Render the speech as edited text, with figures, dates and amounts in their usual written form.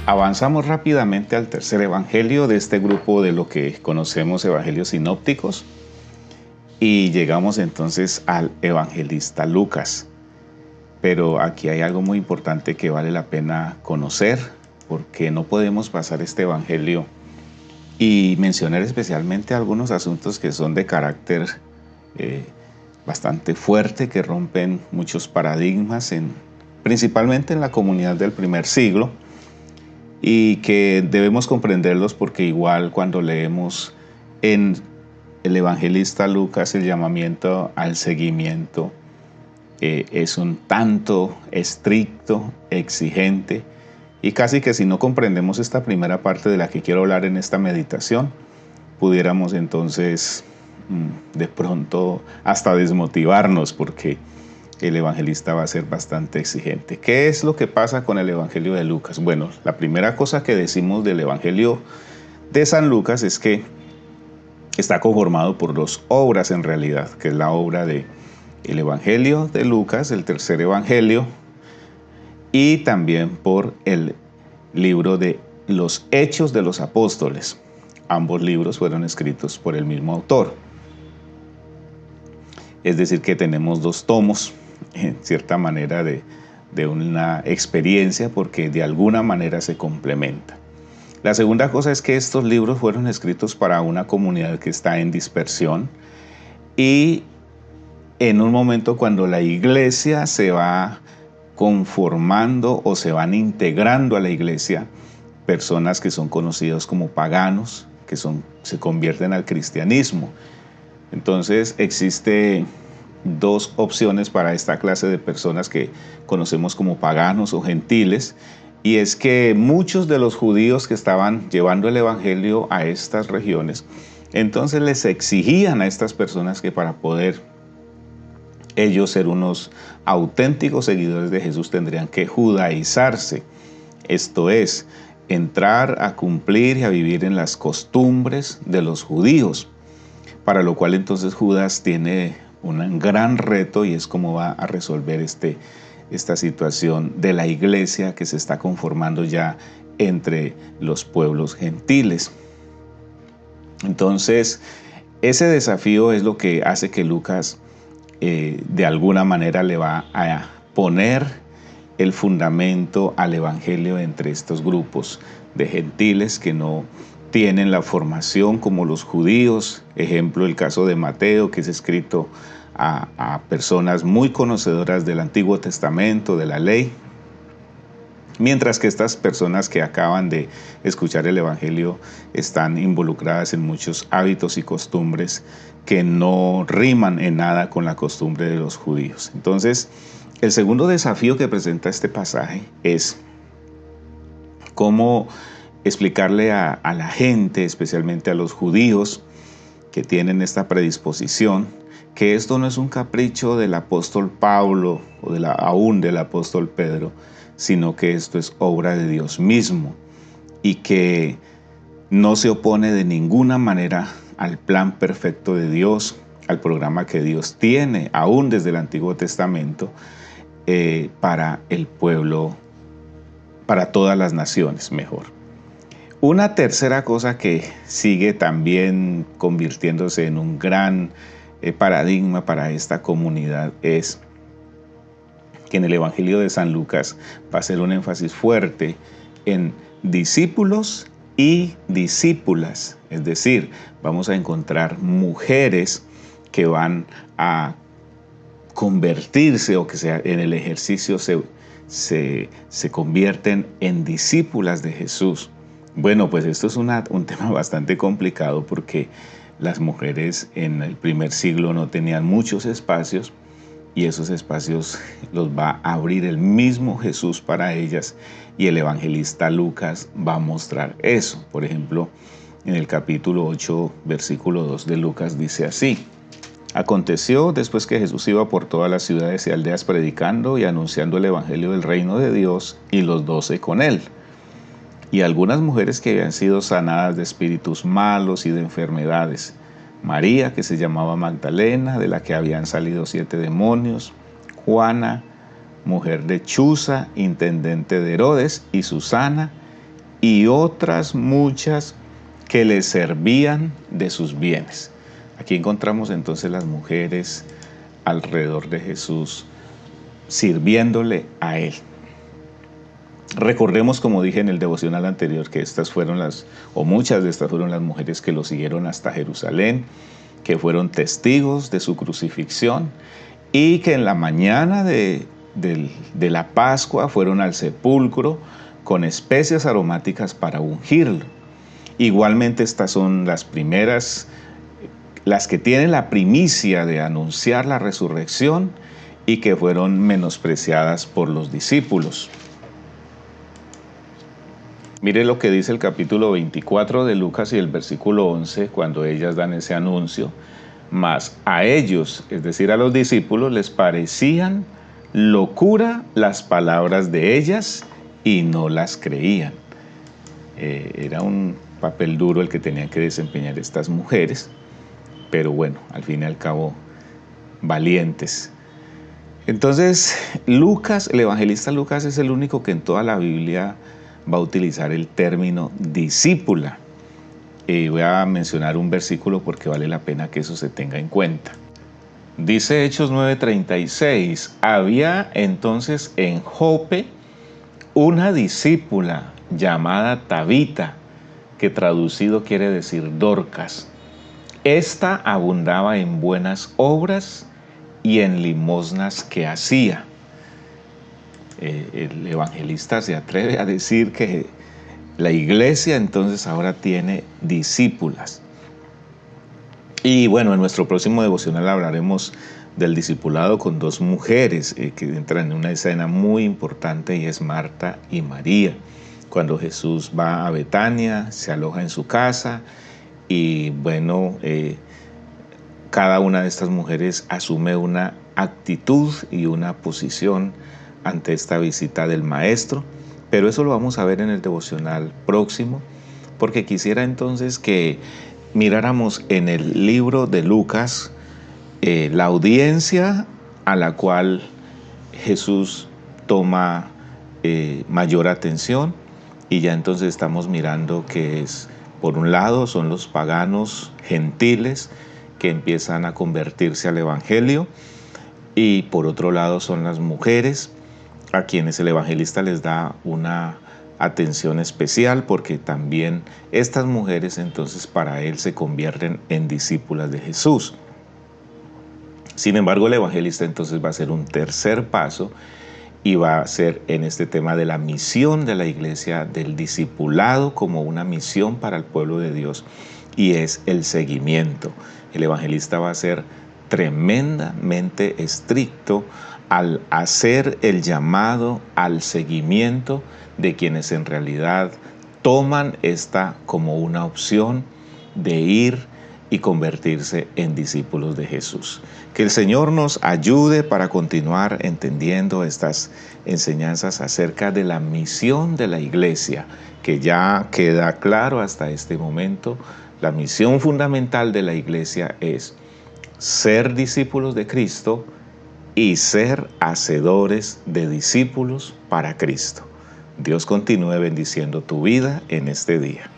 Avanzamos rápidamente al tercer evangelio de este grupo de lo que conocemos evangelios sinópticos y llegamos entonces al evangelista Lucas. Pero aquí hay algo muy importante que vale la pena conocer, porque no podemos pasar este evangelio y mencionar especialmente algunos asuntos que son de carácter bastante fuerte, que rompen muchos paradigmas, principalmente en la comunidad del primer siglo, y que debemos comprenderlos porque igual cuando leemos en el evangelista Lucas el llamamiento al seguimiento es un tanto estricto, exigente, y casi que si no comprendemos esta primera parte de la que quiero hablar en esta meditación, pudiéramos entonces de pronto hasta desmotivarnos porque el evangelista va a ser bastante exigente. ¿Qué es lo que pasa con el evangelio de Lucas? Bueno, la primera cosa que decimos del evangelio de San Lucas es que está conformado por dos obras en realidad, que es la obra de el evangelio de Lucas, el tercer evangelio, y también por el libro de los Hechos de los Apóstoles. Ambos libros fueron escritos por el mismo autor. Es decir, que tenemos dos tomos, en cierta manera, de una experiencia, porque de alguna manera se complementa. La segunda cosa es que estos libros fueron escritos para una comunidad que está en dispersión y en un momento cuando la iglesia se va conformando o se van integrando a la iglesia personas que son conocidos como paganos, que se convierten al cristianismo. Entonces existe dos opciones para esta clase de personas que conocemos como paganos o gentiles, y es que muchos de los judíos que estaban llevando el evangelio a estas regiones, entonces les exigían a estas personas que para poder ellos ser unos auténticos seguidores de Jesús tendrían que judaizarse, esto es, entrar a cumplir y a vivir en las costumbres de los judíos, para lo cual entonces Judas tiene un gran reto y es cómo va a resolver esta situación de la iglesia que se está conformando ya entre los pueblos gentiles. Entonces, ese desafío es lo que hace que Lucas de alguna manera le va a poner el fundamento al evangelio entre estos grupos de gentiles que no tienen la formación como los judíos. Ejemplo, el caso de Mateo, que es escrito a personas muy conocedoras del Antiguo Testamento, de la ley, mientras que estas personas que acaban de escuchar el evangelio están involucradas en muchos hábitos y costumbres que no riman en nada con la costumbre de los judíos. Entonces, el segundo desafío que presenta este pasaje es cómo explicarle a la gente, especialmente a los judíos que tienen esta predisposición, que esto no es un capricho del apóstol Pablo o aún del apóstol Pedro, sino que esto es obra de Dios mismo y que no se opone de ninguna manera al plan perfecto de Dios, al programa que Dios tiene, aún desde el Antiguo Testamento, para el pueblo, para todas las naciones, mejor. Una tercera cosa que sigue también convirtiéndose en un gran paradigma para esta comunidad es que en el Evangelio de San Lucas va a ser un énfasis fuerte en discípulos y discípulas, es decir, vamos a encontrar mujeres que van a convertirse o que en el ejercicio se convierten en discípulas de Jesús. Bueno, pues esto es un tema bastante complicado porque las mujeres en el primer siglo no tenían muchos espacios y esos espacios los va a abrir el mismo Jesús para ellas y el evangelista Lucas va a mostrar eso. Por ejemplo, en el capítulo 8, versículo 2 de Lucas dice así: Aconteció después que Jesús iba por todas las ciudades y aldeas predicando y anunciando el evangelio del reino de Dios y los 12 con él. Y algunas mujeres que habían sido sanadas de espíritus malos y de enfermedades. María, que se llamaba Magdalena, de la que habían salido 7 demonios. Juana, mujer de Chuza, intendente de Herodes, y Susana, y otras muchas que le servían de sus bienes. Aquí encontramos entonces las mujeres alrededor de Jesús sirviéndole a Él. Recordemos, como dije en el devocional anterior, que muchas de estas fueron las mujeres que lo siguieron hasta Jerusalén, que fueron testigos de su crucifixión y que en la mañana de la Pascua fueron al sepulcro con especias aromáticas para ungirlo. Igualmente estas son las primeras, las que tienen la primicia de anunciar la resurrección y que fueron menospreciadas por los discípulos. Mire lo que dice el capítulo 24 de Lucas y el versículo 11, cuando ellas dan ese anuncio. Mas a ellos, es decir, a los discípulos, les parecían locura las palabras de ellas y no las creían. Era un papel duro el que tenían que desempeñar estas mujeres, pero bueno, al fin y al cabo, valientes. Entonces, Lucas, el evangelista Lucas, es el único que en toda la Biblia va a utilizar el término discípula. Voy a mencionar un versículo porque vale la pena que eso se tenga en cuenta. Dice Hechos 9:36, había entonces en Jope una discípula llamada Tabita, que traducido quiere decir Dorcas. Esta abundaba en buenas obras y en limosnas que hacía. El evangelista se atreve a decir que la iglesia entonces ahora tiene discípulas. Y bueno, en nuestro próximo devocional hablaremos del discipulado con dos mujeres que entran en una escena muy importante, y es Marta y María. Cuando Jesús va a Betania, se aloja en su casa y bueno, cada una de estas mujeres asume una actitud y una posición ante esta visita del Maestro, pero eso lo vamos a ver en el devocional próximo, porque quisiera entonces que miráramos en el libro de Lucas la audiencia a la cual Jesús toma mayor atención, y ya entonces estamos mirando que es, por un lado, son los paganos gentiles que empiezan a convertirse al Evangelio, y por otro lado son las mujeres a quienes el evangelista les da una atención especial, porque también estas mujeres entonces para él se convierten en discípulas de Jesús. Sin embargo, el evangelista entonces va a hacer un tercer paso y va a ser en este tema de la misión de la iglesia, del discipulado como una misión para el pueblo de Dios, y es el seguimiento. El evangelista va a ser tremendamente estricto al hacer el llamado al seguimiento de quienes en realidad toman esta como una opción de ir y convertirse en discípulos de Jesús. Que el Señor nos ayude para continuar entendiendo estas enseñanzas acerca de la misión de la iglesia, que ya queda claro hasta este momento. La misión fundamental de la iglesia es ser discípulos de Cristo y ser hacedores de discípulos para Cristo. Dios continúe bendiciendo tu vida en este día.